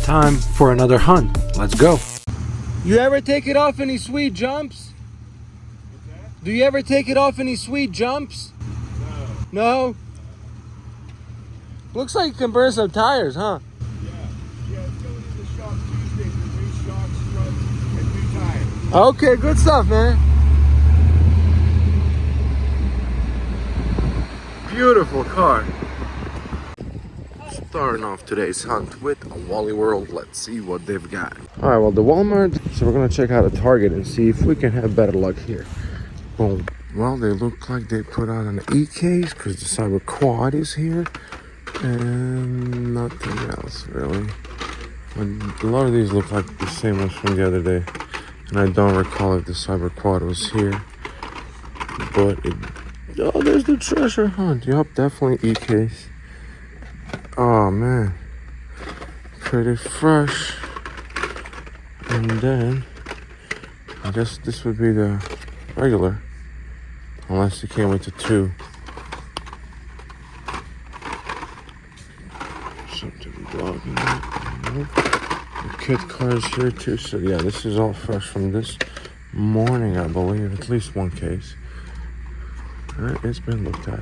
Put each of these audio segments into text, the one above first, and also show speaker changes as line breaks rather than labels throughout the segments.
Time for another hunt. Let's go. You ever take it off any sweet jumps?
What's that?
Do you ever take it off any sweet jumps?
No.
No? Looks like you can burn some tires, huh?
Yeah, it's going in the shop Tuesday for new shocks, struts, and new tires.
Okay, good stuff, man. Beautiful car. Starting off today's hunt with a Wally World. Let's see what they've got. All right, well, the Walmart. So we're gonna check out a Target and see if we can have better luck here. Boom. Well, they look like they put out an E-case because the Cyber Quad is here. And nothing else, really. A lot of these look like the same ones from the other day. And I don't recall if the Cyber Quad was here. But oh, there's the treasure hunt. Yup, definitely E-case. Oh man, pretty fresh. And then I guess this would be the regular, unless you came with the 2. Something blocking it. The kit car is here too. So yeah, this is all fresh from this morning, I believe. At least one case. It's been looked at.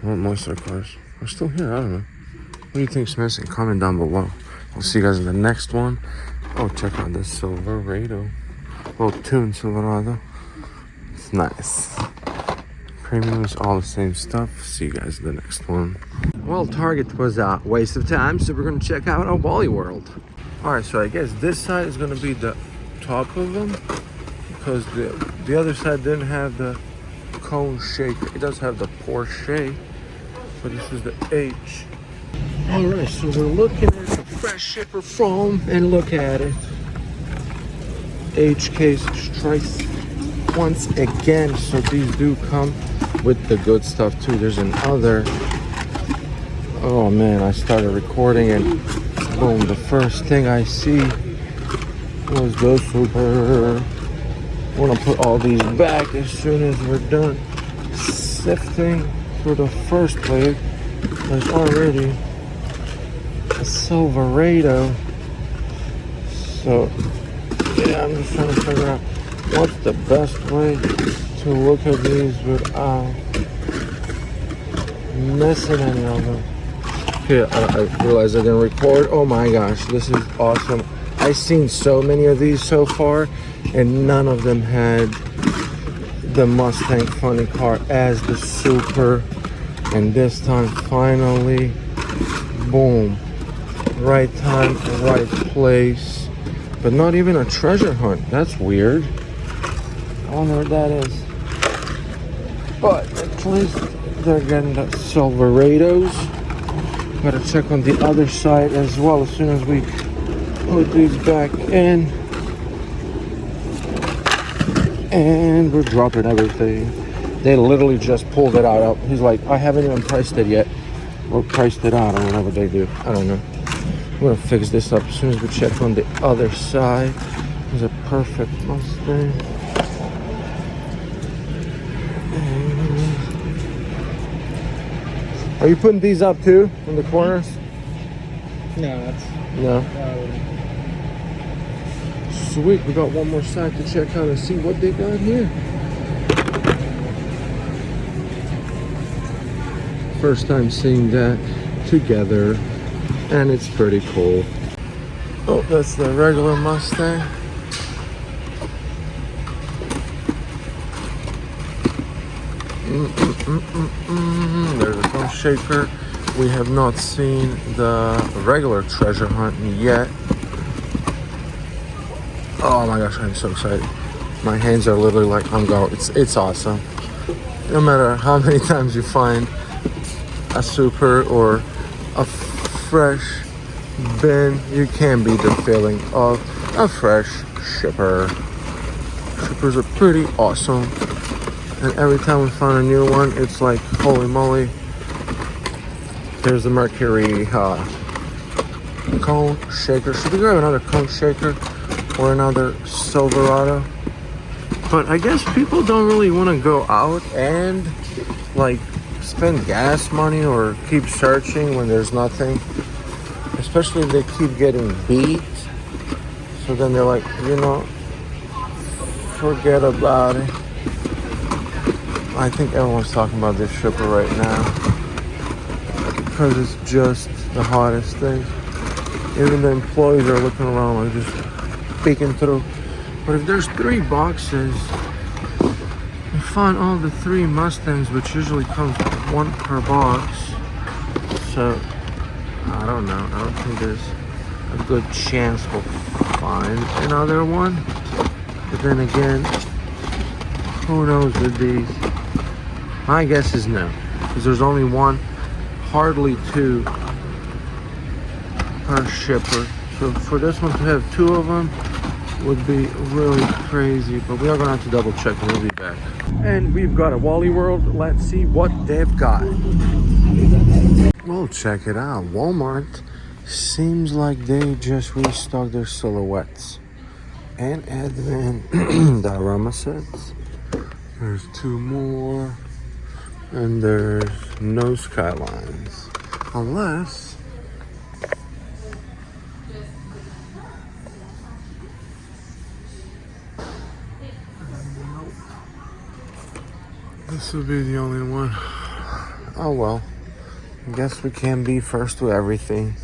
Well, most of the cars are still here. I don't know. What do you think's missing? Comment down below. I'll see you guys in the next one. Oh, check out this Silverado. Well, tuned Silverado. It's nice. Premium is all the same stuff. See you guys in the next one. Well, Target was a waste of time, so we're going to check out a Wally World. Alright, so I guess this side is going to be the top of them, because the other side didn't have the cone shaker. It does have the Porsche, but this is the H. Alright, so we're looking at the fresh shipper foam, and look at it. H case strikes once again. So these do come with the good stuff too. There's another. Oh man, I started recording and boom, the first thing I see was the Super. I'm gonna put all these back as soon as we're done sifting for the first plate. There's already a Silverado. So yeah, I'm just trying to figure out what's the best way to look at these without missing any of them. Okay, I realized I didn't record. Oh my gosh, this is awesome. I've seen so many of these so far, and none of them had the Mustang funny car as the Super. And this time, finally, boom. Right time, right place. But not even a treasure hunt. That's weird. I wonder what that is. But at least they're getting the Silverados. Gotta check on the other side as well as soon as we put these back in. And we're dropping everything. They literally just pulled it out. He's like, I haven't even priced it yet. Or priced it out or whatever they do. I don't know. I'm gonna fix this up as soon as we check on the other side. There's a perfect Mustang. Are you putting these up too in the corners?
No, that's
No. Sweet, we got one more side to check out and see what they got here. First time seeing that together, and it's pretty cool. Oh, that's the regular Mustang. There's a phone shaker. We have not seen the regular treasure hunt yet. Oh my gosh, I'm so excited. My hands are literally like on go. It's awesome. No matter how many times you find a Super or a fresh bin, you can beat the feeling of a fresh shipper. Shippers are pretty awesome. And every time we find a new one, it's like, holy moly. There's the Mercury cone shaker. Should we grab another cone shaker or another Silverado? But I guess people don't really want to go out and like spend gas money or keep searching when there's nothing. especially if they keep getting beat. So then they're like, you know, forget about it. I think everyone's talking about this shipper right now because it's just the hottest thing. Even the employees are looking around like just peeking through. But if there's 3 boxes, we found all the 3 Mustangs, which usually comes 1 per box. So I don't know. I don't think there's a good chance we'll find another one. But then again, who knows with these? My guess is no, because there's only 1, hardly 2 per shipper. So for this one to have 2 of them would be really crazy, but we are gonna have to double check and we'll be back. And we've got a Wally World. Let's see what they've got. Well, check it out. Walmart seems like they just restocked their silhouettes and Advent diorama sets. There's 2 more, and there's no Skylines, unless this will be the only one. Oh well, I guess we can be first to everything.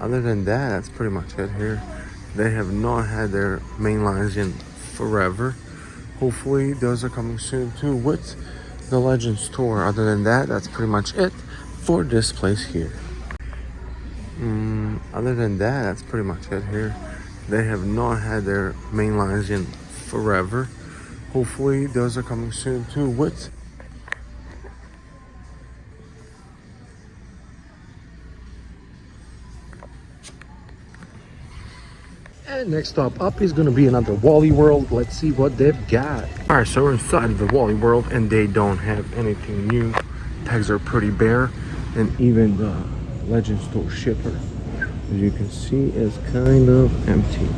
Other than that, that's pretty much it here. They have not had their main lines in forever. Hopefully those are coming soon too with the Legends tour. Other than that, that's pretty much it for this place here. Other than that, that's pretty much it here. They have not had their main lines in forever. Hopefully those are coming soon too with And next stop up is going to be another Wally World. Let's see what they've got. All right, so we're inside of the Wally World and they don't have anything new. Tags are pretty bare, and even the Legend Store shipper, as you can see, is kind of empty.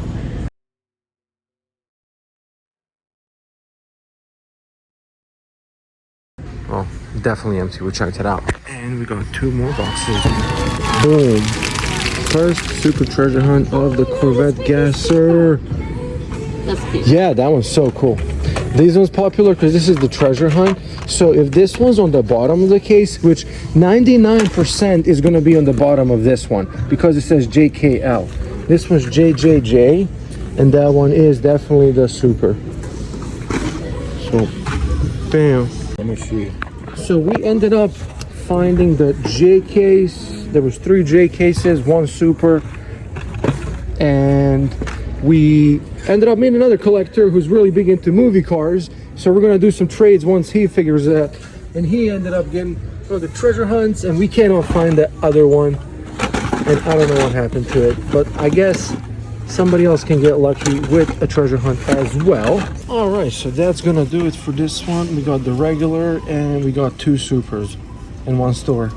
Oh, definitely empty. We checked it out. And we got 2 more boxes. Boom. First super treasure hunt of the Chevy Gasser.
That's cute.
Yeah, that one's so cool. This one's popular because this is the treasure hunt. So if this one's on the bottom of the case, which 99% is going to be on the bottom of this one because it says JKL. This one's JJJ, and that one is definitely the super. So, bam. Let me see. So we ended up finding the J case. There was 3 J cases, 1 super, and we ended up meeting another collector who's really big into movie cars. So we're gonna do some trades once he figures that. And he ended up getting one of the treasure hunts, and we cannot find the other one. And I don't know what happened to it, but I guess somebody else can get lucky with a treasure hunt as well. All right, so that's gonna do it for this one. We got the regular and we got 2 supers in 1 store.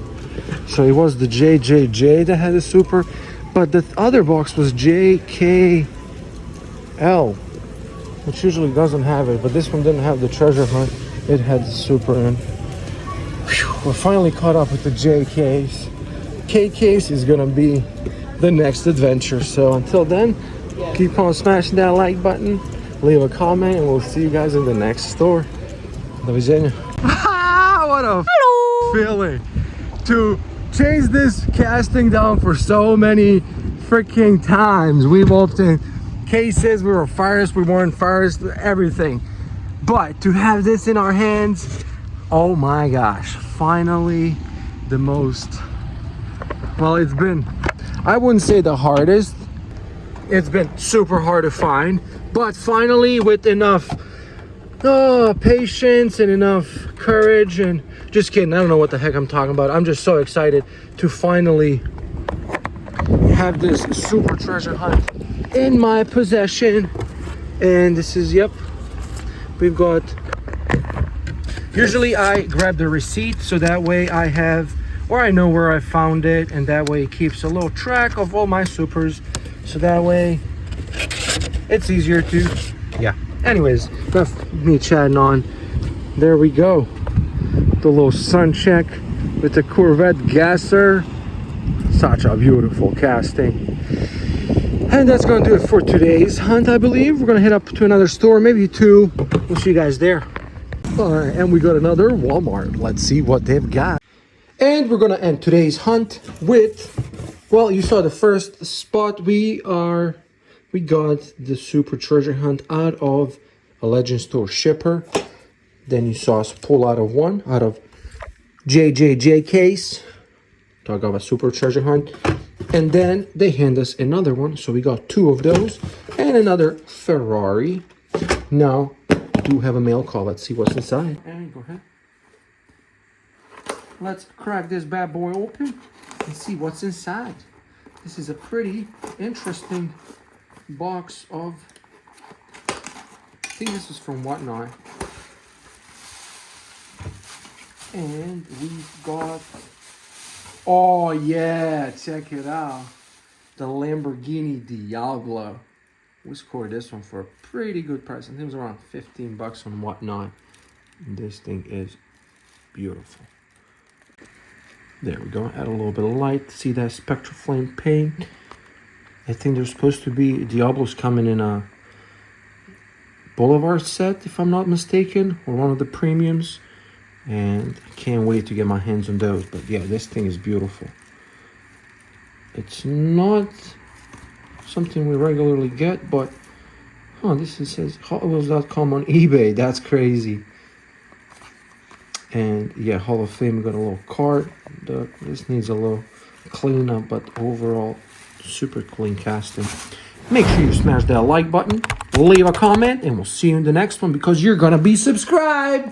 So it was the JJJ that had a super, but the other box was JKL, which usually doesn't have it, but this one didn't have the treasure hunt. It had the super in. We're finally caught up with the J case. K case is gonna be the next adventure. So until then, keep on smashing that like button, leave a comment, and we'll see you guys in the next store. Do widzenia. What a feeling to chase this casting down for so many freaking times. We've opened cases, we were first, we weren't first, everything. But to have this in our hands, oh my gosh, finally the most, well, it's been, I wouldn't say the hardest, it's been super hard to find, but finally with enough patience and enough courage, and just kidding, I don't know what the heck I'm talking about. I'm just so excited to finally have this super treasure hunt in my possession. And this is, yep, we've got, usually I grab the receipt so that way I have, or I know where I found it, and that way it keeps a little track of all my supers, so that way it's easier to, yeah. Anyways, enough me chatting on. There we go. The little sun check with the Chevy Gasser. Such a beautiful casting. And that's gonna do it for today's hunt, I believe. We're gonna head up to another store, maybe two. We'll see you guys there. All right, and we got another Walmart. Let's see what they've got. And we're gonna end today's hunt with, well, you saw the first spot. We got the super treasure hunt out of a Legend Store shipper. Then you saw us pull out of one out of JJJ case. Talk about a super treasure hunt. And then they hand us another one. So we got two of those and another Ferrari. Now, we do have a mail call. Let's see what's inside. And go ahead. Let's crack this bad boy open and see what's inside. This is a pretty interesting box of, I think this is from Whatnot. And we've got, oh yeah, check it out. The Lamborghini Diablo. We scored this one for a pretty good price. I think it was around 15 bucks on Whatnot. And this thing is beautiful. There we go. Add a little bit of light. See that Spectral Flame paint? I think there's supposed to be Diablos coming in a Boulevard set, if I'm not mistaken, or one of the premiums. And I can't wait to get my hands on those. But yeah, this thing is beautiful. It's not something we regularly get, but this says HotWheels.com on eBay. That's crazy. And yeah, Hall of Fame got a little cart. This needs a little cleanup, but overall, super clean casting. Make sure you smash that like button, leave a comment, and we'll see you in the next one because you're gonna be subscribed.